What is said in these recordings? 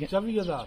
24,000।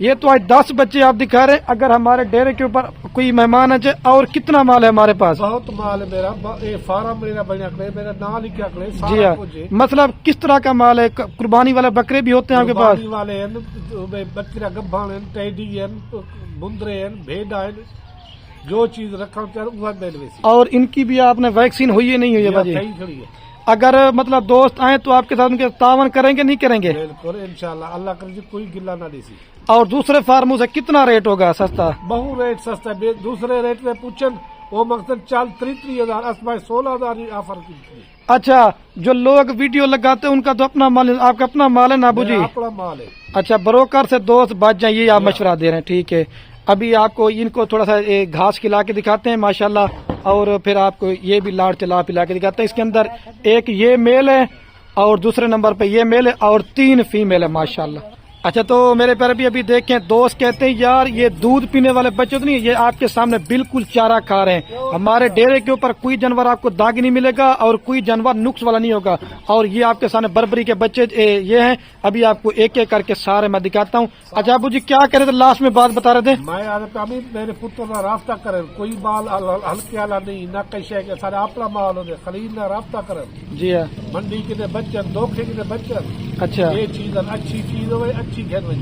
یہ تو آج 10 بچے آپ دکھا رہے ہیں. اگر ہمارے ڈیرے کے اوپر کوئی مہمان ہے اور کتنا مال ہے ہمارے پاس؟ بہت مال ہے میرا. یہ فارم میرا بنیا کرے, میرا نام لکھا کرے. جی ہاں, مطلب کس طرح کا مال ہے؟ قربانی والے بکرے بھی ہوتے ہیں آپ کے پاس؟ قربانی والے ہیں, بکرا گبھان ہیں, ٹیڈی ہیں, بندرے ہیں, بھیڈا ہیں, جو چیز رکھا وہ میرے. اور ان کی بھی آپ نے ویکسین ہوئی ہے نہیں ہوئی ہے باجی؟ صحیح کھڑی ہے. اگر مطلب دوست آئیں تو آپ کے ساتھ ان کے تعاون کریں گے نہیں کریں گے؟ بالکل انشاءاللہ, اللہ کرے کوئی گلا نہ دیسی. اور دوسرے فارموں سے کتنا ریٹ ہوگا سستا؟ بہو ریٹ سستا ہے. دوسرے ریٹ میں پوچھن وہ مقصد 33,000 اسمائے 16,000 آفر کی. اچھا, جو لوگ ویڈیو لگاتے ہیں ان کا تو اپنا مال ہے, آپ کا اپنا مال ہے نا ابو جی؟ اپنا مال ہے. اچھا, بروکر سے دوست بچ جائیں, یہ آپ مشورہ دے رہے ہیں, ٹھیک ہے. ابھی آپ کو ان کو تھوڑا سا گھاس کھلا کے دکھاتے ہیں ماشاءاللہ, اور پھر آپ کو یہ بھی لاڑ چلا پلا کے دکھاتے ہیں. اس کے اندر ایک یہ میل ہے اور دوسرے نمبر پہ یہ میل ہے اور 3 فیمیل ہے ماشاءاللہ. اچھا, تو میرے پیارے بھی ابھی دیکھیں, دوست کہتے ہیں یار یہ دودھ پینے والے بچے تو نہیں, یہ آپ کے سامنے بالکل چارہ کھا رہے ہیں. ہمارے ڈیرے کے اوپر کوئی جانور آپ کو داغ نہیں ملے گا اور کوئی جانور نقص والا نہیں ہوگا. اور یہ آپ کے سامنے بربری کے بچے یہ ہیں. ابھی آپ کو ایک ایک کر کے سارے میں دکھاتا ہوں. اچھا ابو جی, کیا کہہ رہے تھے لاسٹ میں بات بتا رہے تھے؟ میں آدھا میرے پتر نہ رابطہ کریں, کوئی مال ہلکے والا نہیں, نہ کشے کے سارے اپنا مال ہوتے, خرید نہ رابطہ کریں. جی ہاں, منڈی کے بچن, دھوکے کے بچن. اچھا, یہ چیز اچھی چیز ہوئے, اچھی گھر میں.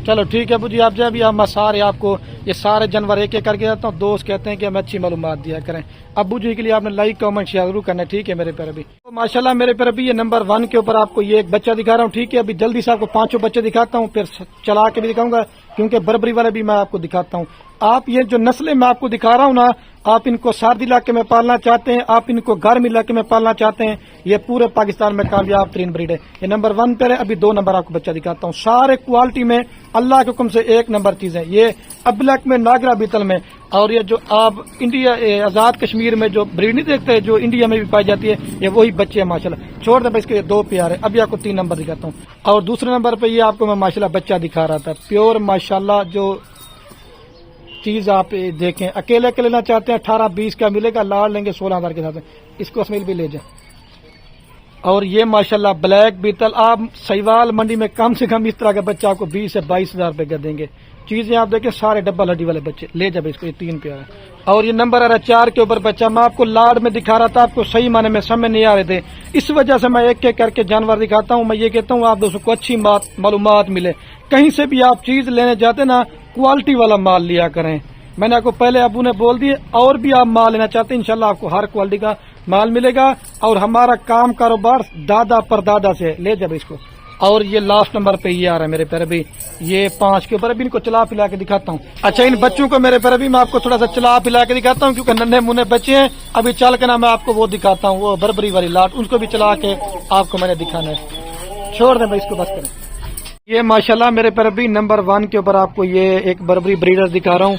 چلو ٹھیک ہے ابو جی, آپ جو ابھی میں سارے آپ کو یہ سارے جانور ایک ایک کر کے دیتا ہوں. دوست کہتے ہیں کہ ہمیں اچھی معلومات دیا کریں. ابو جی کے لیے آپ نے لائک کامنٹ شیئر ضرور کرنا ہے, ٹھیک ہے میرے پیارے بھی. ماشاءاللہ میرے پیارے بھی, یہ نمبر 1 کے اوپر آپ کو یہ ایک بچہ دکھا رہا ہوں, ٹھیک ہے. ابھی جلدی سے آپ کو 5 بچے دکھاتا ہوں, پھر چلا کے بھی دکھاؤں گا کیونکہ بربری والے بھی میں آپ کو دکھاتا ہوں. آپ یہ جو نسلیں میں آپ کو دکھا رہا ہوں نا, آپ ان کو سردی علاقے میں پالنا چاہتے ہیں, آپ ان کو گرم علاقے میں پالنا چاہتے ہیں, یہ پورے پاکستان میں کامیاب ترین بریڈ ہے. یہ نمبر 1 پہ ہے. ابھی 2 نمبر آپ کو بچہ دکھاتا ہوں. سارے کوالٹی میں اللہ کے حکم سے 1 نمبر چیز ہے. یہ ابلک میں, ناگرا بیتل میں, اور یہ جو آپ انڈیا آزاد کشمیر میں جو بریڈ نہیں دیکھتے جو انڈیا میں بھی پائی جاتی ہے, یہ وہی بچے ہیں ماشاءاللہ. چھوڑ دیں بھائی, اس کے 2 پیار ہے. ابھی آپ کو 3 نمبر دکھاتا ہوں. اور دوسرے نمبر پہ یہ آپ کو میں ماشاءاللہ بچہ دکھا رہا تھا, پیور ماشاءاللہ. جو چیز آپ دیکھیں, اکیلے کے لینا چاہتے ہیں 18-20 کا ملے گا, لاڑ لیں گے 16,000 کے ساتھ. اس کو اسمیل بھی لے جائیں. اور یہ ماشاءاللہ بلیک بیتل, آپ سیوال منڈی میں کم سے کم اس طرح کا بچہ آپ کو 20 سے 22,000 روپے کا دیں گے. چیزیں آپ دیکھیں سارے ڈبل ہڈی والے بچے, لے جائیں اس کو. یہ 3 پیار ہے. اور یہ نمبر آ رہا ہے 4 کے اوپر بچہ. میں آپ کو لاڑ میں دکھا رہا تھا, آپ کو صحیح معنی میں سمجھ نہیں آ رہے تھے, اس وجہ سے میں ایک ایک کر کے جانور دکھاتا ہوں. میں یہ کہتا ہوں آپ دوستوں کو اچھی معلومات ملے. کہیں سے بھی آپ چیز لینے جاتے نا, کوالٹی والا مال لیا کریں. میں نے آپ کو پہلے ابو نے بول دیے, اور بھی آپ مال لینا چاہتے ہیں انشاءاللہ آپ کو ہر کوالٹی کا مال ملے گا. اور ہمارا کام کاروبار دادا پر دادا سے, لے جب اس کو. اور یہ لاسٹ نمبر پہ یہ آ رہا ہے میرے پیارے بھی, یہ 5 کے اوپر. ابھی ان کو چلا پلا کے دکھاتا ہوں. اچھا, ان بچوں کو میرے پیارے بھی میں آپ کو تھوڑا سا چلا پلا کے دکھاتا ہوں کیونکہ ننھے منہ بچے ہیں. ابھی چل کے نا میں آپ کو وہ دکھاتا ہوں, وہ بربری والی لاٹ, ان کو بھی چلا کے آپ کو میں نے دکھانا ہے. چھوڑ دیں بھائی اس کو, بس کریں. یہ ماشاءاللہ میرے پیارے بھی نمبر 1 کے اوپر آپ کو یہ ایک بربری بریڈر دکھا رہا ہوں.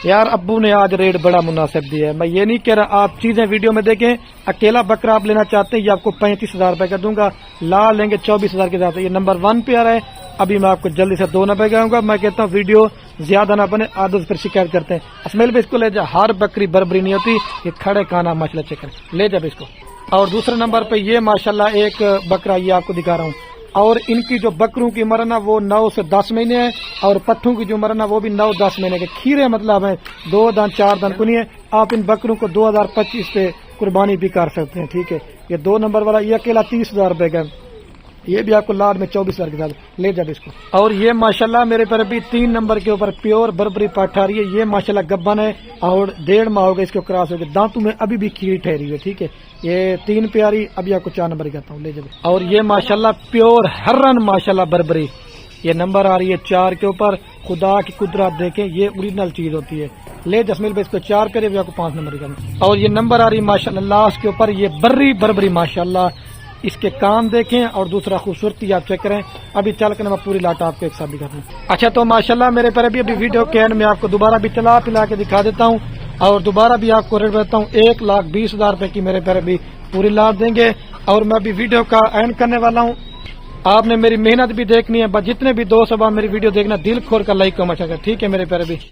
یار ابو نے آج ریٹ بڑا مناسب دیا ہے. میں یہ نہیں کہہ رہا, آپ چیزیں ویڈیو میں دیکھیں. اکیلا بکرا آپ لینا چاہتے ہیں, یہ آپ کو 35,000 روپے کا دوں گا, لا لیں گے 24,000 کے ساتھ. یہ نمبر 1 پہ آ رہا ہے. ابھی میں آپ کو جلدی سے 2 نمبر کا آؤں گا. میں کہتا ہوں ویڈیو زیادہ نہ بنے, عادت پر شکایت کرتے ہیں. اسمیل بھی اس کو لے جا, ہر بکری بربری نہیں ہوتی, یہ کھڑے کانا ماشاءاللہ چکر, لے جا اس کو. اور دوسرے نمبر پہ یہ ماشاءاللہ ایک بکرا یہ آپ کو دکھا رہا ہوں. اور ان کی جو بکروں کی عمر ہے نا وہ 9 سے 10 مہینے ہے, اور پٹھوں کی جو عمر ہے نا وہ بھی 9-10 مہینے کے. کھیرے مطلب ہے 2 دن 4 دن کو نہیں ہے. آپ ان بکروں کو 2025 پہ قربانی بھی کر سکتے ہیں, ٹھیک ہے. یہ 2 نمبر والا یہ اکیلا 30,000 روپے کا, یہ بھی آپ کو لاڈ میں 24,000 کے ساتھ, لے جا اس کو. اور یہ ماشاءاللہ میرے پر بھی 3 نمبر کے اوپر پیور بربری پاٹھ آ رہی ہے. یہ ماشاءاللہ گبن ہے اور 1.5 ماہ ہوگا اس کو کراس ہو گئے, دانتوں میں ابھی بھی کھیر ٹھہری ہے, ٹھیک ہے. یہ 3 پیاری, ابھی آپ کو 4 نمبر کہتا ہوں, لے جا. اور یہ ماشاءاللہ پیور ہرن ماشاءاللہ بربری, یہ نمبر آ رہی ہے 4 کے اوپر. خدا کی قدرت دیکھیں, یہ اوریجنل چیز ہوتی ہے. لے جسمیل بھائی اس کو 4 پیارے, ابھی آپ کو 5 نمبر کا. اور یہ نمبر آ رہی ہے ماشاءاللہ لاسٹ کے اوپر, یہ بربری ماشاءاللہ. اس کے کام دیکھیں اور دوسرا خوبصورتی آپ چیک کریں. ابھی چل کر میں پوری لاٹ آپ کو ایک ساتھ دکھاتا ہوں. اچھا, تو ماشاءاللہ میرے پر ابھی ویڈیو کے اینڈ میں آپ کو دوبارہ بھی چلا پلا کے دکھا دیتا ہوں, اور دوبارہ بھی آپ کو ریٹ دیتا ہوں. 1,20,000 روپے کی میرے پر ابھی پوری لاٹ دیں گے. اور میں ابھی ویڈیو کا اینڈ کرنے والا ہوں. آپ نے میری محنت بھی دیکھنی ہے, جتنے بھی دوست اب آپ میری ویڈیو دیکھنا دل کھول کر لائک کمنٹ کریں, ٹھیک ہے میرے پیارے بھی.